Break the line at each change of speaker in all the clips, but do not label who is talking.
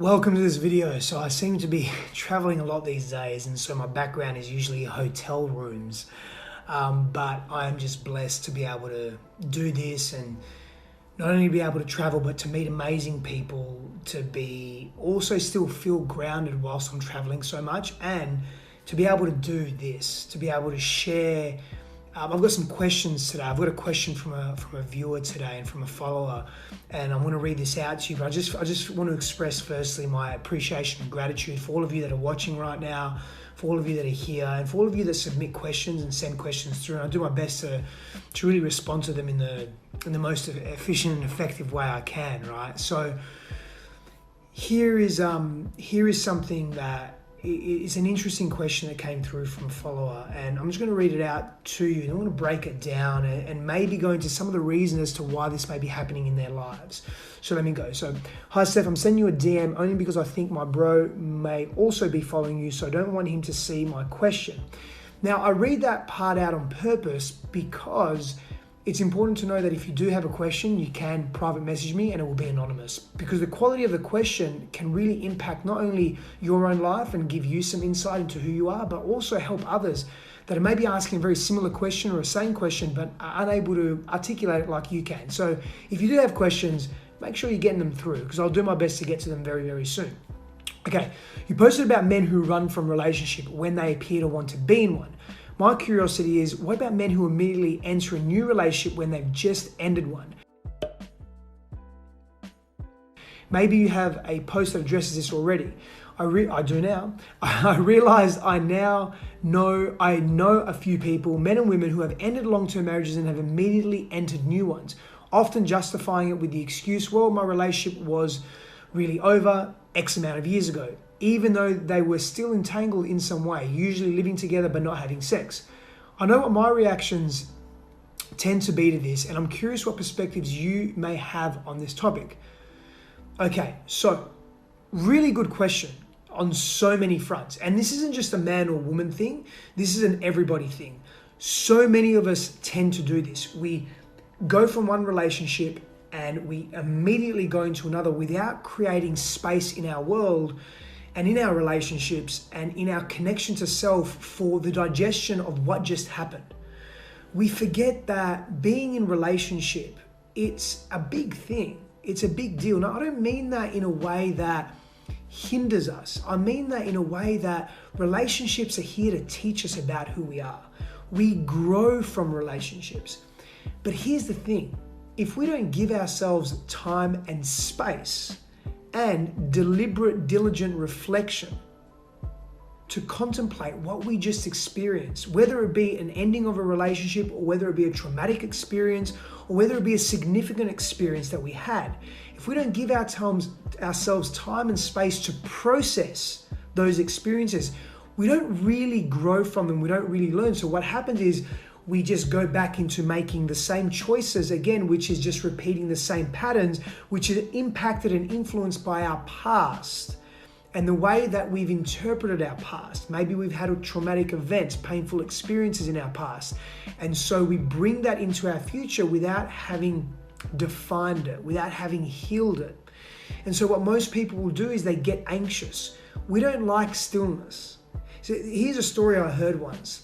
Welcome to this video. So I seem to be traveling a lot these days, and so my background is usually hotel rooms. But I'm just blessed to be able to do this and not only be able to travel, but to meet amazing people, to be also still feel grounded whilst I'm traveling so much, and to be able to do this, to be able to share. I've got some questions today. I've got a question from a viewer today and from a follower, and I'm going to read this out to you. But I just want to express firstly my appreciation and gratitude for all of you that are watching right now, for all of you that are here, and for all of you that submit questions and send questions through. And I do my best to really respond to them in the most efficient and effective way I can. Right. So here is something that. It's an interesting question that came through from a follower, and I'm just going to read it out to you, and I want to break it down and maybe go into some of the reasons as to why this may be happening in their lives. So let me go. So, hi Steph, I'm sending you a DM only because I think my bro may also be following you, so I don't want him to see my question. Now, I read that part out on purpose because it's important to know that if you do have a question, you can private message me and it will be anonymous, because the quality of the question can really impact not only your own life and give you some insight into who you are, but also help others that are maybe asking a very similar question or a same question, but are unable to articulate it like you can. So if you do have questions, make sure you're getting them through, because I'll do my best to get to them very, very soon. Okay, you posted about men who run from relationship when they appear to want to be in one. My curiosity is, what about men who immediately enter a new relationship when they've just ended one? Maybe you have a post that addresses this already. I do now. I realized I know a few people, men and women, who have ended long-term marriages and have immediately entered new ones, often justifying it with the excuse, well, my relationship was really over X amount of years ago, even though they were still entangled in some way, usually living together but not having sex. I know what my reactions tend to be to this, and I'm curious what perspectives you may have on this topic. Okay, so really good question on so many fronts. And this isn't just a man or woman thing, this is an everybody thing. So many of us tend to do this. We go from one relationship and we immediately go into another without creating space in our world and in our relationships and in our connection to self for the digestion of what just happened. We forget that being in relationship, it's a big thing. It's a big deal. Now, I don't mean that in a way that hinders us. I mean that in a way that relationships are here to teach us about who we are. We grow from relationships. But here's the thing. If we don't give ourselves time and space and deliberate, diligent reflection to contemplate what we just experienced, whether it be an ending of a relationship or whether it be a traumatic experience or whether it be a significant experience that we had, if we don't give ourselves time and space to process those experiences, we don't really grow from them, we don't really learn. So what happens is we just go back into making the same choices again, which is just repeating the same patterns, which is impacted and influenced by our past and the way that we've interpreted our past. Maybe we've had traumatic events, painful experiences in our past. And so we bring that into our future without having defined it, without having healed it. And so what most people will do is they get anxious. We don't like stillness. So here's a story I heard once.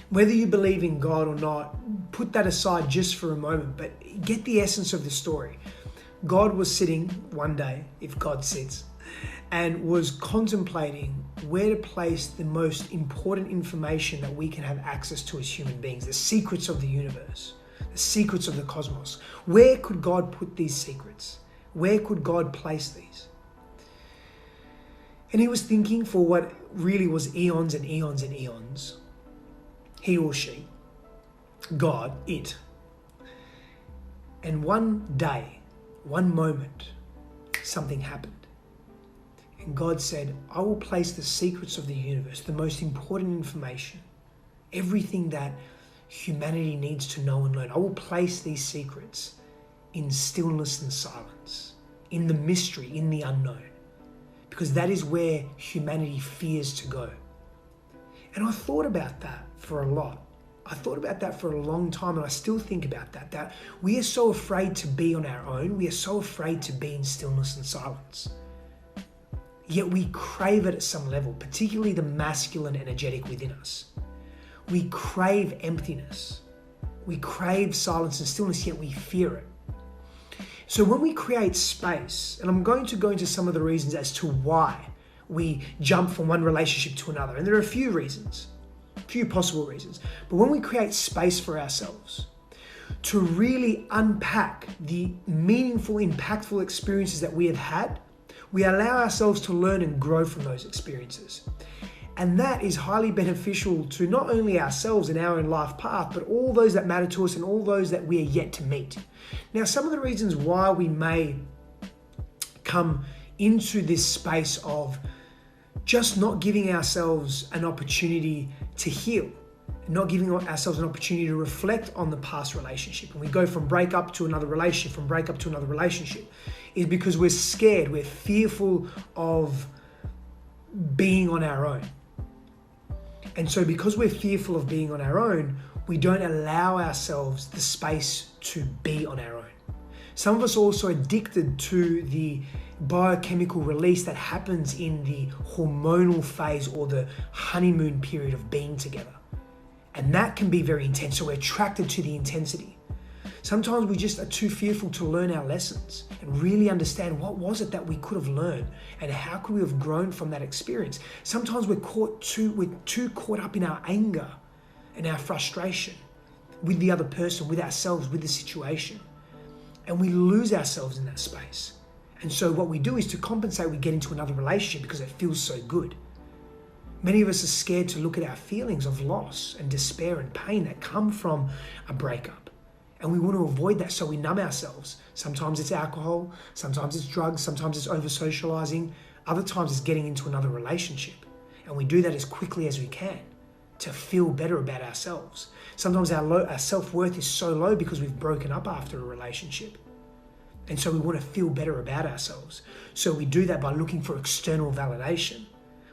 Whether you believe in God or not, put that aside just for a moment, but get the essence of the story. God was sitting one day, if God sits, and was contemplating where to place the most important information that we can have access to as human beings, the secrets of the universe, the secrets of the cosmos. Where could God put these secrets? Where could God place these? And he was thinking for what really was eons and eons and eons. He or she, God, it. And one day, one moment, something happened. And God said, I will place the secrets of the universe, the most important information, everything that humanity needs to know and learn. I will place these secrets in stillness and silence, in the mystery, in the unknown, because that is where humanity fears to go. And I thought about that for a lot. I thought about that for a long time, and I still think about that we are so afraid to be on our own. We are so afraid to be in stillness and silence. yet we crave it at some level, particularly the masculine energetic within us. We crave emptiness. We crave silence and stillness, yet we fear it. So when we create space, and I'm going to go into some of the reasons as to why we jump from one relationship to another, and there are a few reasons, a few possible reasons. But when we create space for ourselves to really unpack the meaningful, impactful experiences that we have had, we allow ourselves to learn and grow from those experiences. And that is highly beneficial to not only ourselves in our own life path, but all those that matter to us and all those that we are yet to meet. Now, some of the reasons why we may come into this space of just not giving ourselves an opportunity to heal, not giving ourselves an opportunity to reflect on the past relationship, and we go from breakup to another relationship, from breakup to another relationship, is because we're scared, we're fearful of being on our own. And so because we're fearful of being on our own, we don't allow ourselves the space to be on our own. Some of us are also addicted to the biochemical release that happens in the hormonal phase or the honeymoon period of being together. And that can be very intense, so we're attracted to the intensity. Sometimes we just are too fearful to learn our lessons and really understand what was it that we could have learned and how could we have grown from that experience. Sometimes we're too caught up in our anger and our frustration with the other person, with ourselves, with the situation. And we lose ourselves in that space. And so what we do is to compensate, we get into another relationship because it feels so good. Many of us are scared to look at our feelings of loss and despair and pain that come from a breakup. And we want to avoid that, so we numb ourselves. Sometimes it's alcohol, sometimes it's drugs, sometimes it's over-socializing, other times it's getting into another relationship. And we do that as quickly as we can to feel better about ourselves. Sometimes our self-worth is so low because we've broken up after a relationship. And so we want to feel better about ourselves. So we do that by looking for external validation.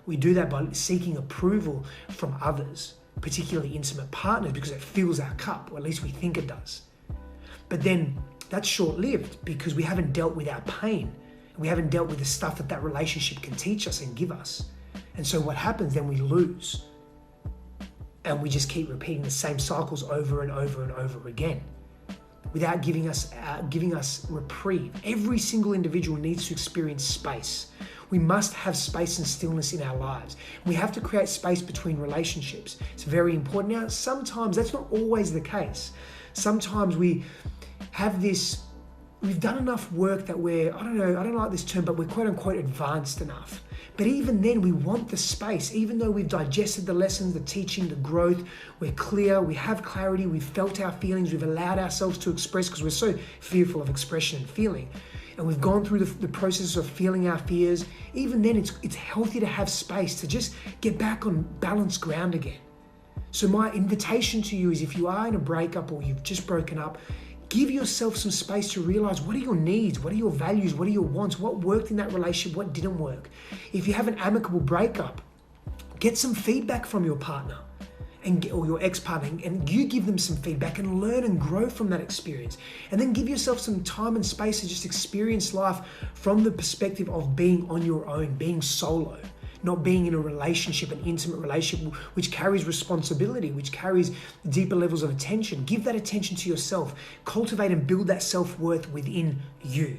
We do that by seeking approval from others, particularly intimate partners, because it fills our cup, or at least we think it does. But then that's short-lived because we haven't dealt with our pain. And we haven't dealt with the stuff that relationship can teach us and give us. And so what happens then, we lose. And we just keep repeating the same cycles over and over and over again without giving us reprieve. Every single individual needs to experience space. We must have space and stillness in our lives. We have to create space between relationships. It's very important. Now, sometimes that's not always the case. Sometimes we have this, we've done enough work that I don't like this term, but we're quote unquote advanced enough. But even then we want the space, even though we've digested the lessons, the teaching, the growth, we're clear, we have clarity, we've felt our feelings, we've allowed ourselves to express because we're so fearful of expression and feeling. And we've gone through the process of feeling our fears. Even then it's healthy to have space to just get back on balanced ground again. So my invitation to you is, if you are in a breakup or you've just broken up, give yourself some space to realize, what are your needs? What are your values? What are your wants? What worked in that relationship? What didn't work? If you have an amicable breakup, get some feedback from your partner or your ex-partner, and you give them some feedback and learn and grow from that experience. And then give yourself some time and space to just experience life from the perspective of being on your own, being solo. Not being in a relationship, an intimate relationship, which carries responsibility, which carries deeper levels of attention. Give that attention to yourself. Cultivate and build that self-worth within you.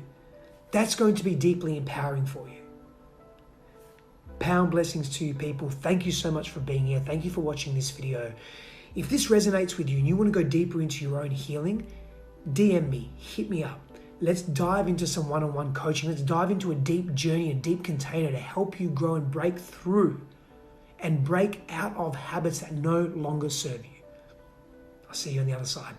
That's going to be deeply empowering for you. Power and blessings to you, people. Thank you so much for being here. Thank you for watching this video. If this resonates with you and you want to go deeper into your own healing, DM me, hit me up. Let's dive into some one-on-one coaching. Let's dive into a deep journey, a deep container to help you grow and break through and break out of habits that no longer serve you. I'll see you on the other side.